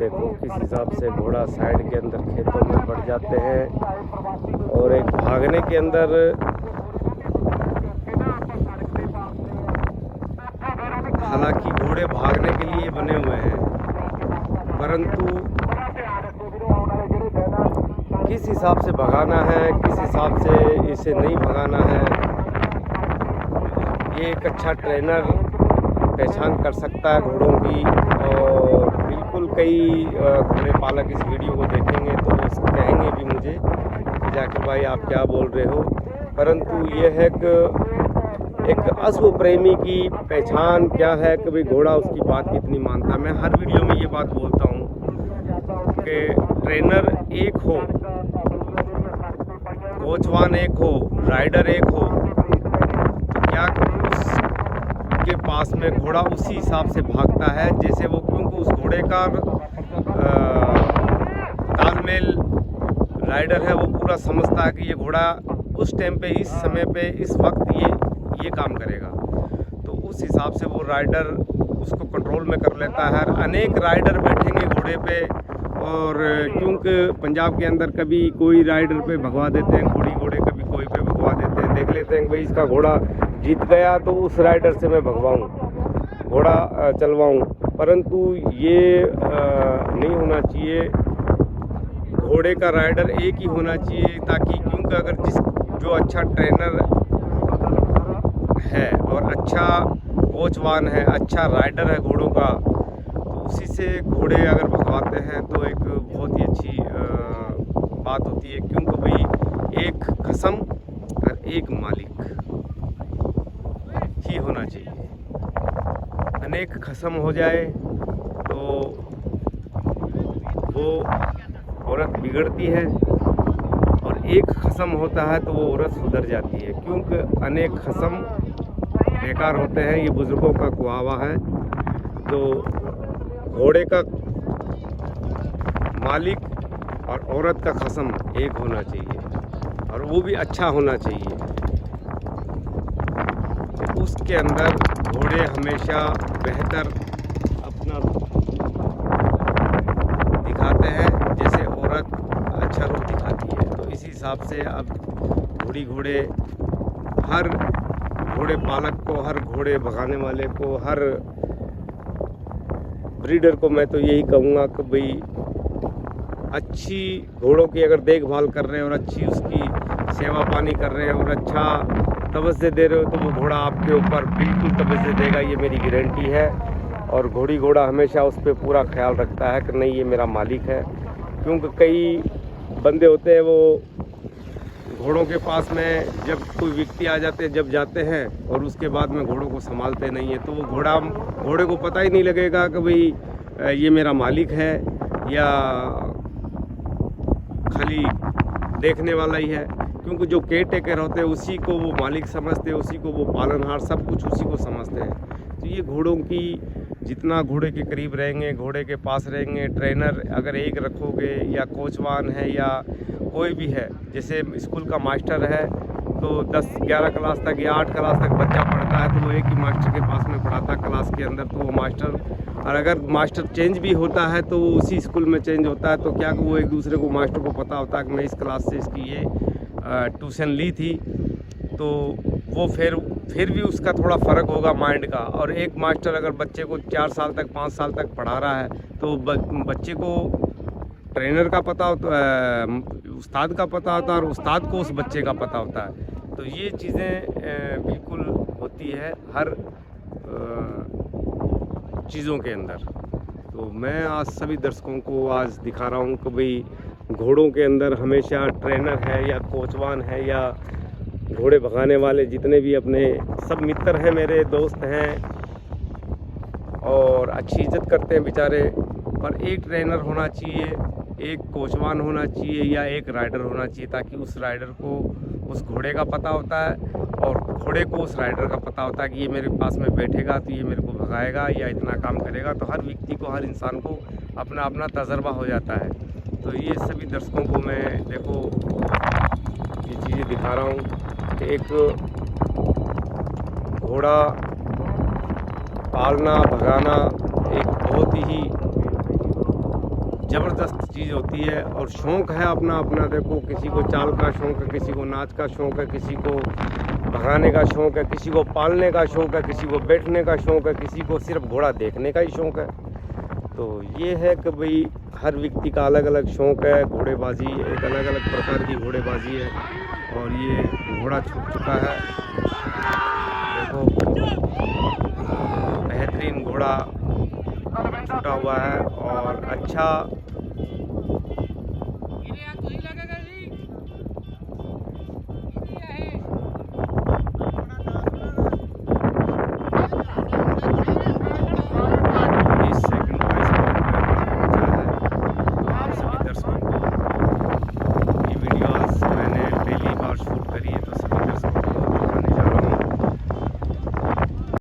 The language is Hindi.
देखो किस हिसाब से घोड़ा साइड के अंदर खेतों में बढ़ जाते हैं और एक भागने के अंदर हालांकि घोड़े भागने के लिए बने हुए हैं, परंतु किस हिसाब से भगाना है, किस हिसाब से इसे नहीं भगाना है, ये एक अच्छा ट्रेनर पहचान कर सकता है घोड़ों की। और बिल्कुल कई घोड़े पालक इस वीडियो को देखेंगे तो वो कहेंगे भी मुझे जाकिर भाई आप क्या बोल रहे हो, परंतु ये है कि एक अश्व प्रेमी की पहचान क्या है कि भाई घोड़ा उसकी बात कितनी मानता है। मैं हर वीडियो में ये बात बोलता हूँ कि ट्रेनर एक हो, कोचवान एक हो, राइडर एक हो, तो क्या उसके पास में घोड़ा उसी हिसाब से भागता है जैसे वो, क्योंकि उस घोड़े का तालमेल राइडर है वो पूरा समझता है कि ये घोड़ा उस टाइम पे, इस समय पे, इस वक्त ये काम करेगा, तो उस हिसाब से वो राइडर उसको कंट्रोल में कर लेता है। अनेक राइडर बैठेंगे घोड़े पे, और क्योंकि पंजाब के अंदर कभी कोई राइडर पे भगवा देते हैं घोड़े, कभी कोई पे भगवा देते हैं, देख लेते हैं भाई इसका घोड़ा जीत गया तो उस राइडर से मैं भगवाऊँ, घोड़ा चलवाऊँ, परंतु ये नहीं होना चाहिए। घोड़े का राइडर एक ही होना चाहिए, ताकि क्योंकि अगर जो अच्छा ट्रेनर है और अच्छा कोचवान है, अच्छा राइडर है घोड़ों का, तो उसी से घोड़े अगर भगवाते हैं तो एक बहुत ही अच्छी बात होती है, क्योंकि भाई एक खसम और एक मालिक ही होना चाहिए। अनेक खसम हो जाए तो वो औरत बिगड़ती है, और एक खसम होता है तो वो औरत सुधर जाती है, क्योंकि अनेक खसम बेकार होते हैं, ये बुजुर्गों का कुआवा है। तो घोड़े का मालिक और औरत का खसम एक होना चाहिए, और वो भी अच्छा होना चाहिए। तो उसके अंदर घोड़े हमेशा बेहतर अपना दिखाते हैं जैसे औरत अच्छा रूप दिखाती है। तो इसी हिसाब से अब घोड़े हर घोड़े पालक को, हर घोड़े भगाने वाले को, हर ब्रीडर को मैं तो यही कहूँगा कि भाई अच्छी घोड़ों की अगर देखभाल कर रहे हैं और अच्छी उसकी सेवा पानी कर रहे हैं और अच्छा तवज्जो दे रहे हो तो वो घोड़ा आपके ऊपर बिल्कुल तवज्जो देगा, ये मेरी गारंटी है। और घोड़ा हमेशा उस पर पूरा ख्याल रखता है कि नहीं ये मेरा मालिक है, क्योंकि कई बंदे होते हैं वो घोड़ों के पास में जब कोई व्यक्ति आ जाते हैं, जब जाते हैं और उसके बाद में घोड़ों को संभालते नहीं है, तो वो घोड़े को पता ही नहीं लगेगा कि भाई ये मेरा मालिक है या खाली देखने वाला ही है, क्योंकि जो केयर टेकर होते हैं उसी को वो मालिक समझते हैं, उसी को वो पालनहार, सब कुछ उसी को समझते हैं। तो ये घोड़ों की जितना घोड़े के करीब रहेंगे, घोड़े के पास रहेंगे, ट्रेनर अगर एक रखोगे या कोचवान है या कोई भी है, जैसे स्कूल का मास्टर है तो 10-11 क्लास तक या 8 क्लास तक बच्चा पढ़ता है तो वो एक ही मास्टर के पास में पढ़ाता है क्लास के अंदर, तो वो मास्टर, और अगर मास्टर चेंज भी होता है तो वो उसी स्कूल में चेंज होता है, तो क्या वो एक दूसरे को मास्टर को पता होता है कि मैं इस क्लास से इसकी ये ट्यूशन ली थी, तो वो फिर भी उसका थोड़ा फ़र्क होगा माइंड का। और एक मास्टर अगर बच्चे को 4 साल तक 5 साल तक पढ़ा रहा है तो बच्चे को ट्रेनर का पता होता है, उस्ताद का पता होता है, और उस्ताद को उस बच्चे का पता होता है। तो ये चीज़ें बिल्कुल होती है हर चीज़ों के अंदर। तो मैं आज सभी दर्शकों को आज दिखा रहा हूँ कि भाई घोड़ों के अंदर हमेशा ट्रेनर है या कोचवान है या घोड़े भगाने वाले जितने भी अपने सब मित्र हैं, मेरे दोस्त हैं और अच्छी इज्जत करते हैं बेचारे, पर एक ट्रेनर होना चाहिए, एक कोचवान होना चाहिए या एक राइडर होना चाहिए, ताकि उस राइडर को उस घोड़े का पता होता है और घोड़े को उस राइडर का पता होता है कि ये मेरे पास में बैठेगा तो ये मेरे को भगाएगा या इतना काम करेगा। तो हर व्यक्ति को, हर इंसान को अपना अपना तजर्बा हो जाता है। तो ये सभी दर्शकों को मैं देखो ये चीज़ें दिखा रहा हूँ कि एक घोड़ा पालना, भगाना एक बहुत ही ज़बरदस्त चीज़ होती है। और शौक़ है अपना अपना, देखो किसी को चाल का शौक़ है, किसी को नाच का शौक़ है, किसी को भगाने का शौक़ है, किसी को पालने का शौक़ है, किसी को बैठने का शौक़ है, किसी को सिर्फ घोड़ा देखने का ही शौक़ है। तो ये है कि भाई हर व्यक्ति का अलग अलग शौक़ है। घोड़ेबाजी एक अलग अलग प्रकार की घोड़ेबाजी है। और ये घोड़ा छूट चुका है, देखो बेहतरीन घोड़ा छूटा हुआ है और अच्छा